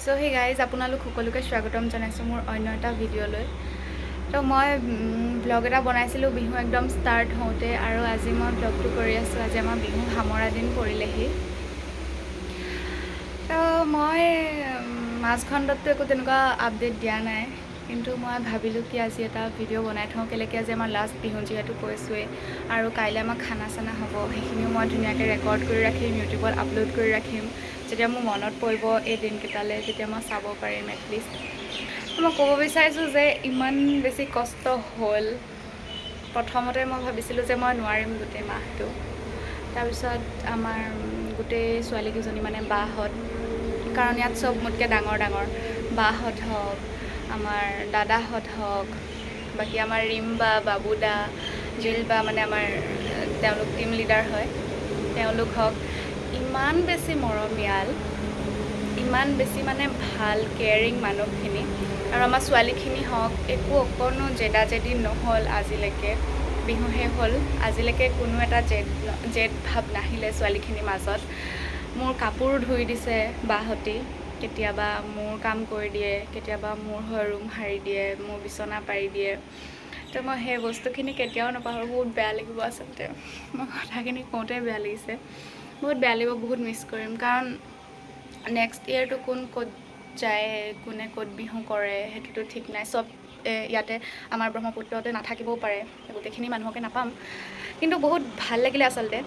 So hey guys আপোনালোক সকলোকে স্বাগতম জনাইছোঁ মোৰ অন্য এটা ভিডিঅ'লৈ। তো মই ব্লগ এটা বনাইছিলোঁ বিহু একদম ষ্টাৰ্ট হওঁতে, আৰু আজি মই ব্লগটো কৰি আছোঁ। আজি আমাৰ বিহু সামৰা দিন পৰিলেহি। তো মই মাজখণ্ডততো একো তেনেকুৱা আপডেট দিয়া নাই, কিন্তু মই ভাবিলোঁ কি আজি এটা ভিডিঅ' বনাই থওঁ, কেলৈকি আজি আমাৰ লাষ্ট বিহু যিহেতু কৈছোঁৱেই, আৰু কাইলৈ আমাৰ খানা চানা হ'ব। সেইখিনিও মই ধুনীয়াকৈ ৰেকৰ্ড কৰি ৰাখিম, ইউটিউবত আপলোড কৰি ৰাখিম। যেতিয়া মোৰ মনত পৰিব এই দিনকেইটালৈ, তেতিয়া মই চাব পাৰিম এটলিষ্ট। মই ক'ব বিচাৰিছোঁ যে ইমান বেছি কষ্ট হ'ল। প্ৰথমতে মই ভাবিছিলোঁ যে মই নোৱাৰিম গোটেই মাহটো। তাৰপিছত আমাৰ গোটেই ছোৱালীকেইজনী মানে বাহঁত, কাৰণ ইয়াত চব মোতকৈ ডাঙৰ ডাঙৰ বাহঁত হওক, আমাৰ দাদাহঁত হওক, বাকী আমাৰ ৰিম বা বাবু দা, জিল বা মানে আমাৰ তেওঁলোক টিম লিডাৰ হয়, তেওঁলোক হওক, ইমান বেছি মৰমীয়াল, ইমান বেছি মানে ভাল কেয়াৰিং মানুহখিনি। আৰু আমাৰ ছোৱালীখিনি হওক, একো অকণো জেদা জেদি নহ'ল আজিলৈকে। বিহু শেষ হ'ল, আজিলৈকে কোনো এটা জেদ ভাৱ নাহিলে ছোৱালীখিনিৰ মাজত। মোৰ কাপোৰ ধুই দিছে বাহঁতি, কেতিয়াবা মোৰ কাম কৰি দিয়ে, কেতিয়াবা মোৰ ৰুম সাৰি দিয়ে, মোৰ বিচনা পাৰি দিয়ে। তো মই সেই বস্তুখিনি কেতিয়াও নাপাহৰোঁ। বহুত বেয়া লাগিব আচলতে, মই কথাখিনি কওঁতে বেয়া লাগিছে। বহুত বেয়া লাগিব, বহুত মিছ কৰিম, কাৰণ নেক্সট ইয়েৰটো কোন ক'ত যায়, কোনে ক'ত বিহু কৰে সেইটোতো ঠিক নাই। চব ইয়াতে আমাৰ ব্ৰহ্মপুত্ৰতে নাথাকিবও পাৰে, গোটেইখিনি মানুহকে নাপাম, কিন্তু বহুত ভাল লাগিলে আচলতে।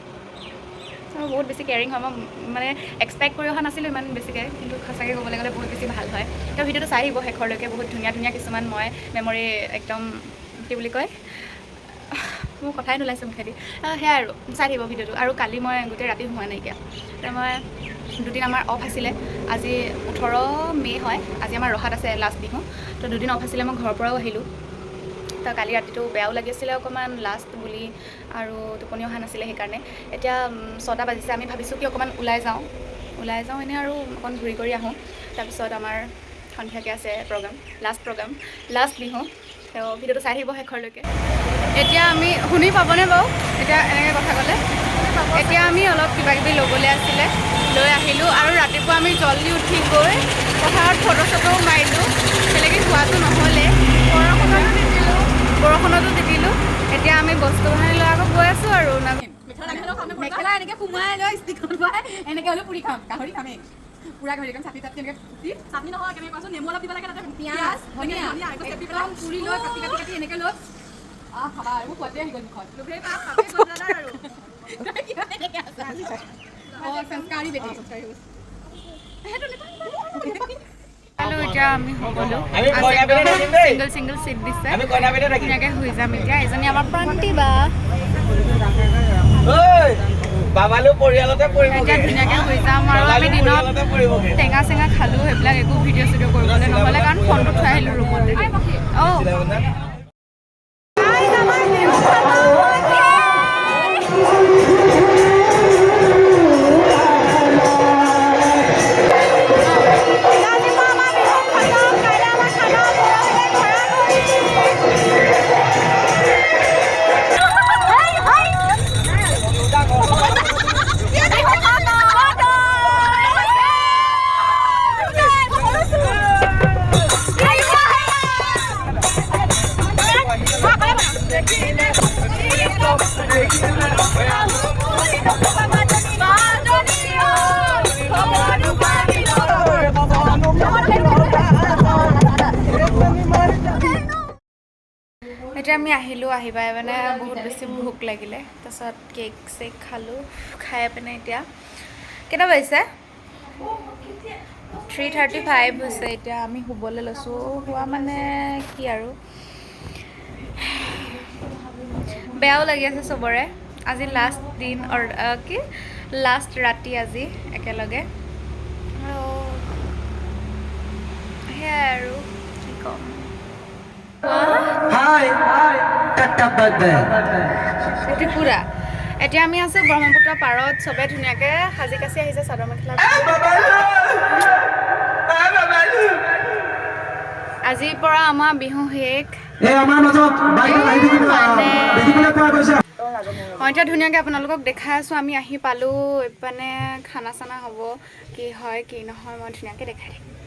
বহুত বেছি কেয়াৰিং হয়, মই মানে এক্সপেক্ট কৰি অহা নাছিলোঁ ইমান বেছিকৈ, কিন্তু সঁচাকৈ ক'বলৈ গ'লে বহুত বেছি ভাল হয়। তো ভিডিঅ'টো চাই আহিব শেষৰলৈকে, বহুত ধুনীয়া ধুনীয়া কিছুমান মই মেমৰি একদম কি বুলি কয়, মোৰ কথাই নোলাইছে মুখেদি। সেয়াই আৰু চাই থাকিব ভিডিঅ'টো। আৰু কালি মই গোটেই ৰাতি হোৱা নাইকিয়া, তো মই দুদিন আমাৰ অফ আছিলে। আজি 18 মে' হয়, আজি আমাৰ ৰহাত আছে লাষ্ট বিহু। তো দুদিন অফ আছিলে, মই ঘৰৰ পৰাও আহিলোঁ। তো কালি ৰাতিটো বেয়াও লাগিছিলে অকণমান, লাষ্ট বুলি, আৰু টোপনি অহা নাছিলে সেইকাৰণে। এতিয়া 6টা বাজিছে, আমি ভাবিছোঁ কি অকণমান ওলাই যাওঁ এনেই আৰু অকণ ঘূৰি কৰি আহোঁ। তাৰপিছত আমাৰ সন্ধিয়াকৈ আছে প্ৰগ্ৰাম, লাষ্ট বিহু। তো ভিডিঅ'টো চাই আহিব শেষৰলৈকে। এতিয়া আমি শুনি পাবনে বাৰু এতিয়া এনেকৈ কথা ক'লে? এতিয়া আমি অলপ কিবাকিবি ল'বলৈ আছিলে, লৈ আহিলোঁ। আৰু ৰাতিপুৱা আমি জল্দি উঠি গৈ পথাৰত ফটো চটোও মাৰিলোঁ, তেনেকৈ হোৱাটো নহ'লে, বৰষুণতো তিতিলোঁ। এতিয়া আমি বস্তু বাহানি লৈ আকৌ গৈ আছোঁ আৰু মেখেলা এনেকৈ সোমাই লৈ ষ্টিকত ভৰাই এনেকৈ হ'লেও পুৰি খাম, গাহৰি খামেই। পুৰা গাহৰি একদম চাটনি এনেকৈ চাটনি নহয়, কেনেকৈ কোৱাচোন, নেমু অলপ দিব লাগে, তাতে পিঁয়াজ ধনিয়া একদম পুৰি লৈ কাটি এনেকৈ লৈ খাবা। আৰু সোৱাদে আহি গ'ল মুখত, লোভেই পাপ পাপেই গ'ল আৰু সংস্কাৰী বেটি। এতিয়া আমি সকলো ছিংগল চিট দিছে, ধুনীয়াকৈ শুই যাম এতিয়া। এজনী আমাৰ প্ৰান্তি বা এতিয়া ধুনীয়াকৈ শুই যাম। আৰু আমি দিনত টেঙা চেঙা খালোঁ, সেইবিলাক একো ভিডিঅ' চিডিঅ' কৰিবলৈ নহ'লে, কাৰণ ফোনটো থৈ আহিলোঁ ৰুমতে। এতিয়া আমি আহিলোঁ, আহি পাই মানে বহুত বেছি ভোক লাগিলে। তাৰপিছত কেক চেক খালোঁ, খাই পিনে এতিয়া কেইটা বাজিছে? 3:35 হৈছে। এতিয়া আমি শুবলৈ লৈছোঁ। শুৱা মানে কি আৰু, বেয়াও লাগি আছে চবৰে। আজি লাষ্ট দিন, কি লাষ্ট ৰাতি আজি একেলগে, আৰু সেয়াই আৰু কি ক'ম। ত্ৰিপুৰা। এতিয়া আমি আছোঁ ব্ৰহ্মপুত্ৰ পাৰত, চবে ধুনীয়াকৈ সাজি কাচি আহিছে, চাদৰ মেখেলা। আজিৰ পৰা আমাৰ বিহু শেষ। মই এতিয়া ধুনীয়াকৈ আপোনালোকক দেখাই আছোঁ। আমি আহি পালোঁ, মানে খানা চানা হ'ব, কি হয় কি নহয় মই ধুনীয়াকৈ দেখাই থাকিম।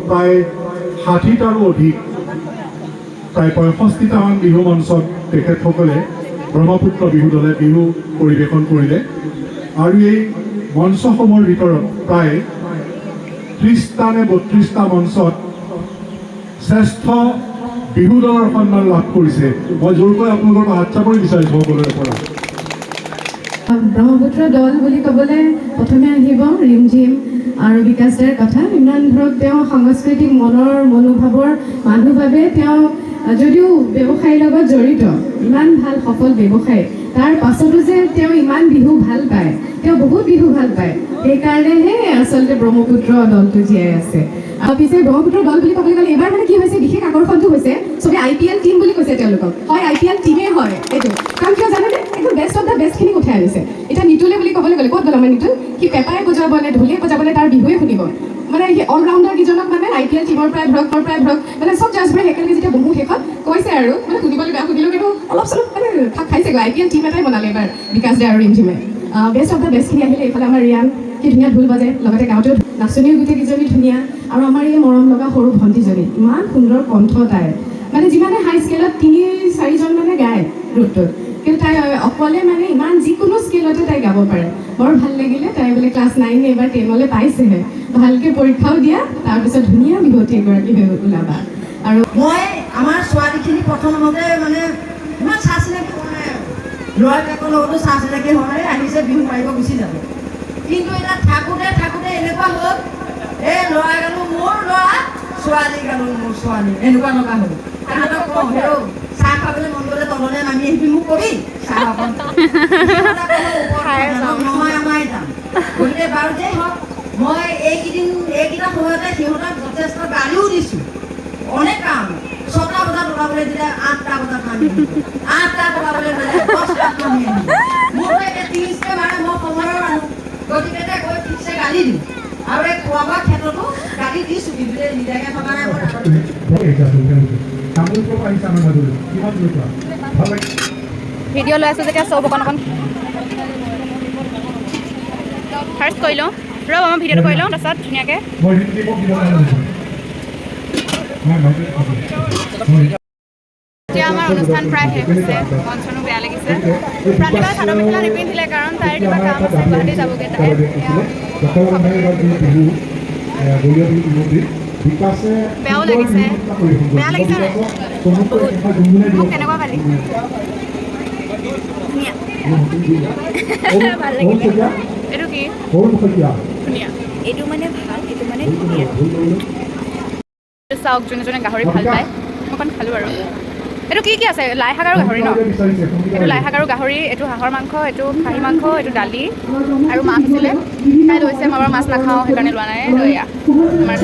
প্ৰায় ৬০টাৰো অধিক প্ৰায় ৬৫টামান বিহু মঞ্চত তেখেতসকলে ব্ৰহ্মপুত্ৰ বিহু দলে বিহু পৰিৱেশন কৰিলে আৰু এই মঞ্চসমূহৰ ভিতৰত প্ৰায় ৩০টা নে ৩২টা মঞ্চত শ্ৰেষ্ঠ বিহু দলৰ সন্মান লাভ কৰিছে। মই জোৰকৈ আপোনালোকৰ হাত চাপৰি বিচাৰিছোঁ সকলোৰে পৰা। ব্ৰহ্মপুত্ৰ দল বুলি ক'বলৈ প্ৰথমে আহিব ৰিমঝিম আৰু বিকাশ দাৰ কথা। ইমান ধৰক তেওঁ সাংস্কৃতিক মনোভাৱৰ মানুহ বাবে তেওঁ যদিও ব্যৱসায়ীৰ লগত জড়িত, ইমান ভাল সফল ব্যৱসায়ী, তাৰ পাছতো যে তেওঁ ইমান বিহু ভাল পায়, তেওঁ বহুত বিহু ভাল পায়, সেইকাৰণেহে আচলতে ব্ৰহ্মপুত্ৰ দলটো জীয়াই আছে। পিছে ব্ৰহ্মপুত্ৰ দল বুলি ক'বলৈ গ'লে এইবাৰ মানে কি হৈছে, বিশেষ আকৰ্ষণটো হৈছে চবে IPL টিম বুলি কৈছে তেওঁলোকক। হয়, IPL টিমেই হয় এইটো, কাৰণ কিয় জানেনে, একদম বেষ্ট অফ দ্য বেষ্টখিনি উঠাই আনিছে। এতিয়া নিতুলে বুলি ক'বলৈ গ'লে ক'ত গ'ল আমাৰ নিতুল, সি পেপাৰে বজাবনে ঢোলে বজাবনে তাৰ বিহুৱে শুনিব। মানে সেই অলৰাউণ্ডাৰ কেইজনক মানে IPL টিমৰ পৰাই ধৰক মানে চব জাজবোৰে একেলগে যেতিয়া বহু শেষত কৈছে আৰু মানে শুনিবলৈ বেয়া শুনিলেও কিন্তু অলপ চলপ মানে খাপ খাইছেগৈ। IPL টিম এটাই বনালে এবাৰ বিকাশ দে আৰু ৰিমঝিমে। বেষ্ট অফ দ্য বেষ্টখিনি আহিলে। এইফালে আমাৰ ৰিয়ান, কি ধুনীয়া ঢোল বাজে, লগতে গাঁৱতেও নাচনীও গোটেইকেইজনী ধুনীয়া, আৰু আমাৰ এই মৰম লগা সৰু ভণ্টিজনী, ইমান সুন্দৰ কণ্ঠ তাইৰ। মানে যিমানে হাই স্কেলত ৩-৪জন মানে গায় গ্ৰুপটোত, কিন্তু তাই অকলে মানে ইমান যিকোনো স্কেলতে তাই গাব পাৰে। বৰ ভাল লাগিলে। তাই বোলে ক্লাছ 9 এইবাৰ 10লৈ পাইছেহে, ভালকৈ পৰীক্ষাও দিয়া, তাৰপিছত ধুনীয়া বিহুৱতী এগৰাকী হৈ ওলাবা। আৰু মই আমাৰ ছোৱালীখিনি প্ৰথমতে মানে ইমান চাহ চিনাকি মানে ল'ৰাবিলাকৰ লগতো চাহ চিনাকি হয়, আহিছে বিহু মাৰিব গুচি যাব। কিন্তু এতিয়া থাকোঁতে এনেকুৱা হ'ল, এই ল'ৰা গালো মোৰ ল'ৰা, ছোৱালী গালো মোৰ ছোৱালী, এনেকুৱা লগা হ'ল। তাহাঁতক কওঁ, হেৰৌ চাহ খাবলৈ মন গ'লে তললৈ নামি আহিবি, মোক কবি চাহ অকণ নহয় আমাৰ যাম। গতিকে বাৰু যে হওক, মই এইকেইটা সময়তে সিহঁতক যথেষ্ট গালিও দিছোঁ, অনেক কাম। 6টা বজাত ওলাবলৈ দিলে 8টা বজাত নামি আহিব, 8টাত ওলাবলৈ দিলে 10টাত নামি আহিব। মোক এতিয়া 30কে মাৰে, মই সময়ৰ মানুহ, গতিকে গৈ ঠিকছে গালি দিওঁ। আৰু এই খোৱা বোৱাৰ ক্ষেত্ৰতো গালি দিছোঁ, কিন্তু নিজাকৈ থকা নাই। ভিডিঅ' লৈ আছোঁ যেতিয়া চব অকণ ফাৰ্ষ্ট কৰি লওঁ, মই ভিডিঅ'টো কৰি লওঁ, তাৰপিছত ধুনীয়াকৈ। এতিয়া আমাৰ অনুষ্ঠান প্ৰায় শেষ হৈছে, মন চনো বেয়া লাগিছে। প্ৰাণীবাই চাদৰ মেখেলা নিপিন্ধিলে, কাৰণ তাইৰ কিবা কাম আছে, গুৱাহাটী যাবগৈ তাই। বেয়াও লাগিছে, বেয়া লাগিছে নাই বহুত। মোক কেনেকুৱা পালি? ধুনীয়া, ভাল লাগিলে। এইটো কি? ধুনীয়া, এইটো মানে ভাল, এইটো মানে ধুনীয়া। চাওক, যোনে যোনে গাহৰি ভাল পায়, মই অকণ খালোঁ আৰু। এইটো কি কি আছে? লাই শাক আৰু গাহৰি ন? এইটো লাই শাক আৰু গাহৰি, এইটো হাঁহৰ মাংস, এইটো খাহী মাংস, এইটো দালি আৰু মাছ আছিলে। তাই লৈছে, মই বাৰু মাছ নাখাওঁ, সেইকাৰণে লোৱা নাই। এয়া আমাৰ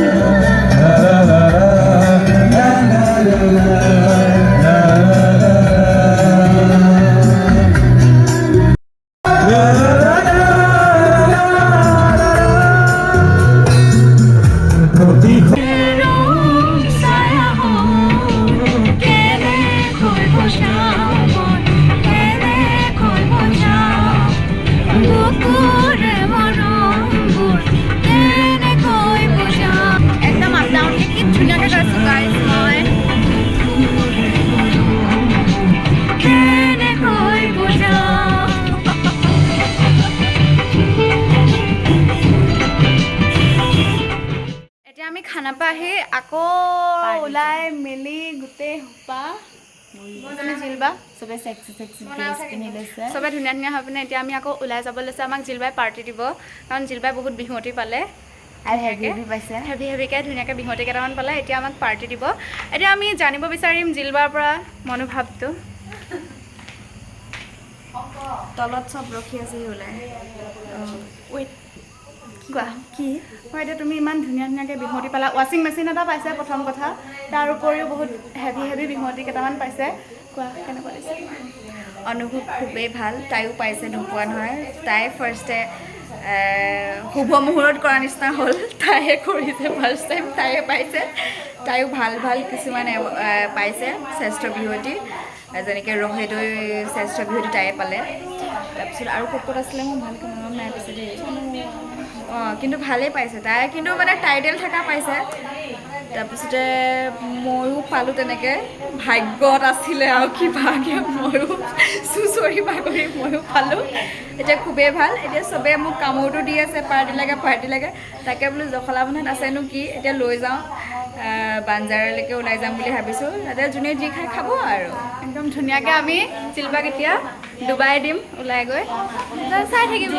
একদম আপ ডাউনকৈ কি ধুনীয়াকৈ গাইছোঁ গাইছ মই। এতিয়া আমি খানাপা আহি আকৌ ওলাই মেলি গোটেই সোপা জিলবা চবে ধুনীয়া ধুনীয়া হৈ পিনে এতিয়া আমি আকৌ ওলাই যাব লৈছে। আমাক জিলবাই পাৰ্টি দিব, কাৰণ জিলবাই বহুত বিহুৱতী পালে। হেভি হেভিকৈ ধুনীয়াকৈ বিহুৱতী কেইটামান পালে এতিয়া আমাক পাৰ্টি দিব এতিয়া আমি জানিব বিচাৰিম জিলবাৰ পৰা মনোভাৱটো তলত চব ৰখি আছে ওলাই ৱেইট কোৱা কি হয় এতিয়া তুমি ইমান ধুনীয়া ধুনীয়াকৈ বিহুৱতী পালা ৱাশ্বিং মেচিন এটা পাইছে প্ৰথম কথা তাৰ উপৰিও বহুত হেভি হেভি বিহুৱতী কেইটামান পাইছে কোৱা কেনেকুৱা লাগিছে অনুভৱ খুবেই ভাল তাইও পাইছে নোপোৱা নহয় তাই ফাৰ্ষ্টে শুভ মুহূৰ্তত কৰা নিচিনা হ'ল তাইয়ে কৰিছে ফাৰ্ষ্ট টাইম তাইয়ে পাইছে তাইও ভাল ভাল কিছুমান পাইছে শ্ৰেষ্ঠ বিহুৱতী যেনেকৈ ৰহেদৈ শ্ৰেষ্ঠ বিহুৱতী তাইয়ে পালে তাৰপিছত আৰু ক'ত আছিলে মোৰ ভালকৈ মনত নাই পিছে দেই অঁ কিন্তু ভালেই পাইছে তাই কিন্তু মানে টাইটেল থকা পাইছে তাৰপিছতে ময়ো পালোঁ তেনেকৈ ভাগ্যত আছিলে আৰু কিবাকৈ ময়ো চুঁচৰি বাগৰি ময়ো পালোঁ এতিয়া খুবেই ভাল এতিয়া চবেই মোক কামোৰটো দি আছে পাৰ্টি লাগে তাকে বোলো জখলা বন্ধাত আছেনো কি এতিয়া লৈ যাওঁ বাঞ্জাৰলৈকে ওলাই যাম বুলি ভাবিছোঁ তাতে যোনে যি খাই খাব আৰু একদম ধুনীয়াকৈ আমি জিলবাক এতিয়া ডুবাই দিম ওলাই গৈ চাই থাকিব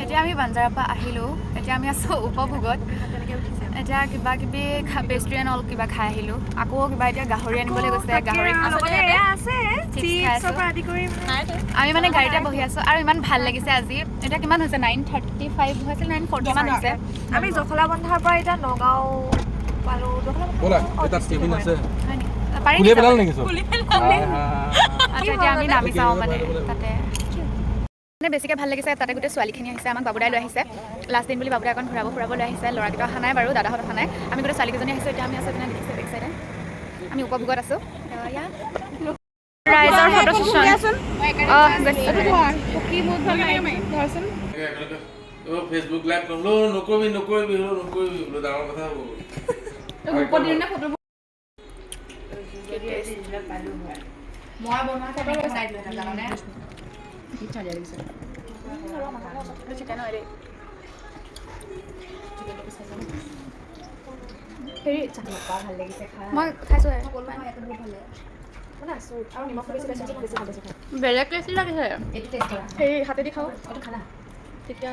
এতিয়া আমি বাঞ্জাৰৰ পৰা আহিলোঁ এতিয়া আমি আছোঁ উপভোগত এতিয়া কিবা কিবি পেষ্ট্ৰি এণ্ড অল কিবা খাই আহিলোঁ আকৌ কিবা এতিয়া গাহৰি আনিবলৈ গৈছে গাহৰি আমি মানে গাড়ীতে বহি আছোঁ আৰু ইমান ভাল লাগিছে আজি এতিয়া কিমান হৈছে 9:35 হৈছে 9:40 মান হৈছে আমি জখলা বন্ধাৰ পৰা এতিয়া নগাঁও পালোঁ পাৰিম এতিয়া আমি নামি যাওঁ মানে তাতে মানে বেছিকৈ ভাল লাগিছে তাতে গোটেই ছোৱালীখিনি আহিছে আমাক বাবুদাই লৈ আহিছে লাষ্ট দিন বুলি বাবুদাই অকণ ফুৰাব লৈ আহিছে ল'ৰাকেইটা অহা নাই বাৰু দাদাহঁত অহা নাই আমি গোটেই ছোৱালীকেইজনী আহিছোঁ এতিয়া আমি আছোঁ পিনে দেখিছোঁ বেক চাইডে আমি উপভোগত আছোঁ ৰাইজৰ ফটো ছেশ্যন ফেচবুক লাইভ নকৰিবি ডাঙৰ কথা হ'ব মই বনোৱা ফটো চাই দিলোঁ জানানে মই খাইছোঁ বেলেগ টেষ্টি লাগিছে সেই হাতেদি খাওঁ তেতিয়া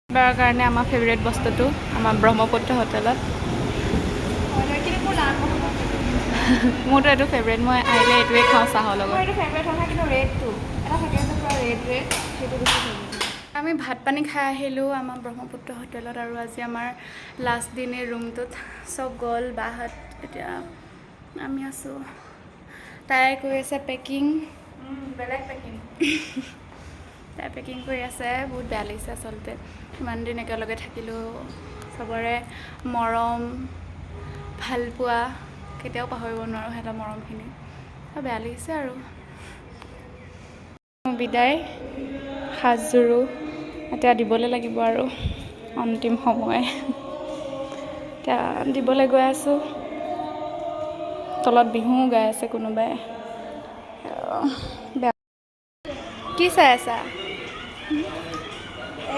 তাৰ কাৰণে আমাৰ ফেভৰেট বস্তুটো আমাৰ ব্ৰহ্মপুত্ৰ হোটেলত মোৰতো এইটো ফেভৰেট মই আহিলে এইটোৱে খাওঁ চাহৰ লগত আমি ভাত পানী খাই আহিলোঁ আমাৰ ব্ৰহ্মপুত্ৰ হোটেলত আৰু আজি আমাৰ লাষ্ট দিন এই ৰুমটোত চব গ'ল বাহঁত এতিয়া আমি আছোঁ তাই কৰি আছে পেকিং বেলেগ পেকিং তাই পেকিং কৰি আছে বহুত বেয়া লাগিছে আচলতে ইমান দিন একেলগে থাকিলোঁ চবৰে মৰম ভালপোৱা কেতিয়াও পাহৰিব নোৱাৰোঁ সিহঁতৰ মৰমখিনি বেয়া লাগিছে আৰু বিদায় সাজযোৰো এতিয়া দিবলৈ লাগিব আৰু অন্তিম সময় এতিয়া দিবলৈ গৈ আছোঁ তলত বিহুও গাই আছে কোনোবাই বেয়া কি চাই আছা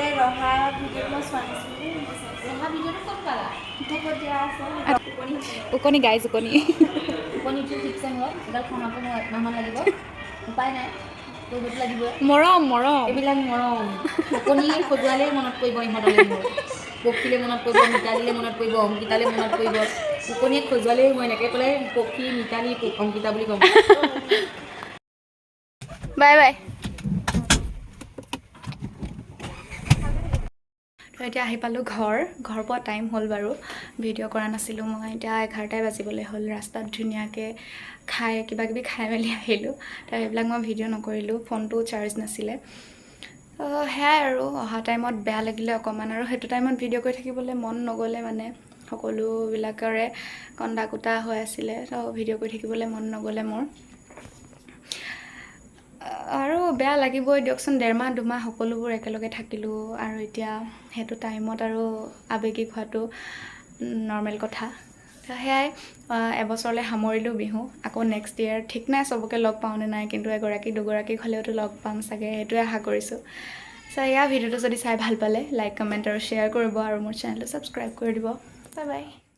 এই ৰহা ভিডিঅ' মই চোৱা নাছিলোঁ ৰহা ভিডিঅ'টো ক'ত পালা ক'ত দিয়া আছে উকনি গাইজ উকনি টোপনিটো ঠিকছে মোৰ এডাল খানাটো মোৰ একমাহমান লাগিব উপায় নাই কৰিবতো লাগিবই মৰম এইবিলাক মৰম টোপনি সজোৱালে মনত পৰিব ইহঁতলৈ মোৰ পক্ষীলৈ মনত পৰিব মিতালীলৈ মনত পৰিব অংকিতালৈ মনত পৰিব টোপনিয়ে খজুৱালেই মই এনেকৈ ক'লে পক্ষী মিতালী অংকিতা বুলি ক'ম বাই বাই এতিয়া আহি পালোঁ ঘৰ পোৱা টাইম হ'ল বাৰু ভিডিঅ' কৰা নাছিলোঁ মই এতিয়া 11টাই বাজিবলৈ হ'ল ৰাস্তাত ধুনীয়াকৈ কিবা কিবি খাই মেলি আহিলোঁ তাৰ সেইবিলাক মই ভিডিঅ' নকৰিলোঁ ফোনটো চাৰ্জ নাছিলে সেয়াই আৰু অহা টাইমত বেয়া লাগিলে অকণমান আৰু সেইটো টাইমত ভিডিঅ' কৰি থাকিবলৈ মন নগ'লে মানে সকলোবিলাকৰে কন্দা কুটা হৈ আছিলে তো ভিডিঅ' কৰি থাকিবলৈ মন নগ'লে মোৰ আৰু বেয়া লাগিবই দিয়কচোন 1.5 মাহ 2 মাহ সকলোবোৰ একেলগে থাকিলোঁ আৰু এতিয়া সেইটো টাইমত আৰু আৱেগিক হোৱাটো নৰ্মেল কথা তো সেয়াই এবছৰলৈ সামৰিলোঁ বিহু আকৌ নেক্সট ইয়েৰ ঠিক নাই চবকে লগ পাওঁনে নাই কিন্তু এগৰাকী দুগৰাকীক হ'লেওতো লগ পাম চাগে সেইটোৱে আশা কৰিছোঁ এয়া ভিডিঅ'টো যদি চাই ভাল পালে লাইক কমেণ্ট আৰু শ্বেয়াৰ কৰিব আৰু মোৰ চেনেলটো ছাবস্ক্ৰাইব কৰি দিব বাই বাই